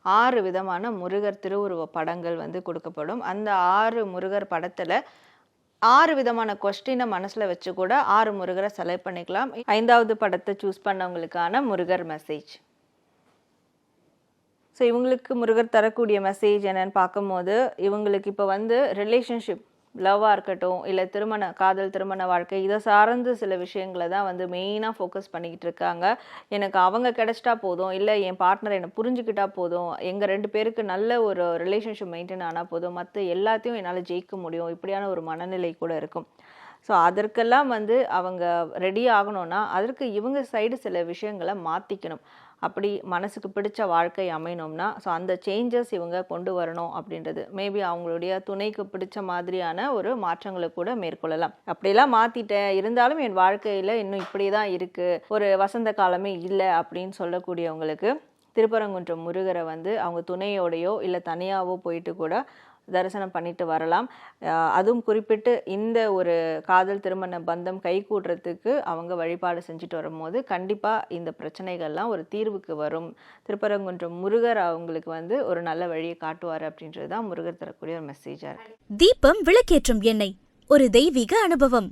6 விதமான முருகர் திருவுருவ படங்கள் வந்து கொடுக்கப்படும். அந்த 6 முருகர் படத்துல 6 விதமான கொஸ்டினை மனசுல வச்சு கூட 6 முருகரை செலக்ட் பண்ணிக்கலாம். 5வது படத்தை சூஸ் பண்ணவங்களுக்கான முருகர் மெசேஜ். ஸோ இவங்களுக்கு முருகர் தரக்கூடிய மெசேஜ் என்னன்னு பார்க்கும்போது, இவங்களுக்கு இப்போ வந்து ரிலேஷன்ஷிப், லவ்வாக இருக்கட்டும், இல்லை காதல் திருமண வாழ்க்கை, இதை சார்ந்து சில விஷயங்களை தான் வந்து மெயினாக ஃபோக்கஸ் பண்ணிக்கிட்டு இருக்காங்க. எனக்கு அவங்க கிடைச்சிட்டா போதும், இல்லை என் பார்ட்னர் என்னை புரிஞ்சுக்கிட்டா போதும், எங்கள் 2 பேருக்கு நல்ல ஒரு ரிலேஷன்ஷிப் மெயின்டைன் ஆனால் போதும், மற்ற எல்லாத்தையும் என்னால் ஜெயிக்க முடியும், இப்படியான ஒரு மனநிலை கூட இருக்கும். ஸோ அதற்கெல்லாம் வந்து அவங்க ரெடி ஆகணும்னா அதற்கு இவங்க சைடு சில விஷயங்களை மாற்றிக்கணும். அப்படி மனசுக்கு பிடிச்ச வாழ்க்கை அமையணும்னா ஸோ அந்த சேஞ்சஸ் இவங்க கொண்டு வரணும் அப்படின்றது. மேபி அவங்களுடைய துணைக்கு பிடிச்ச மாதிரியான ஒரு மாற்றங்களை கூட மேற்கொள்ளலாம். அப்படியெல்லாம் மாற்றிட்டேன், இருந்தாலும் என் வாழ்க்கையில் இன்னும் இப்படி தான் இருக்குது, ஒரு வசந்த காலமே இல்லை அப்படின்னு சொல்லக்கூடியவங்களுக்கு திருப்பரங்குன்றம் முருகரை வந்து அவங்க துணையோடையோ இல்லை தனியாகவோ போயிட்டு கூட தரிசனம் பண்ணிட்டு வரலாம். அதுவும் குறிப்பிட்டு இந்த ஒரு காதல் திருமண பந்தம் கைகூடுறதுக்கு அவங்க வழிபாடு செஞ்சுட்டு வரும்போது கண்டிப்பாக இந்த பிரச்சனைகள்லாம் ஒரு தீர்வுக்கு வரும். திருப்பரங்குன்றம் முருகர் அவங்களுக்கு வந்து ஒரு நல்ல வழியை காட்டுவார் அப்படின்றது தான் முருகர் தரக்கூடிய ஒரு மெசேஜாக இருக்கு. தீபம் விளக்கேற்றும் எண்ணெய், ஒரு தெய்வீக அனுபவம்.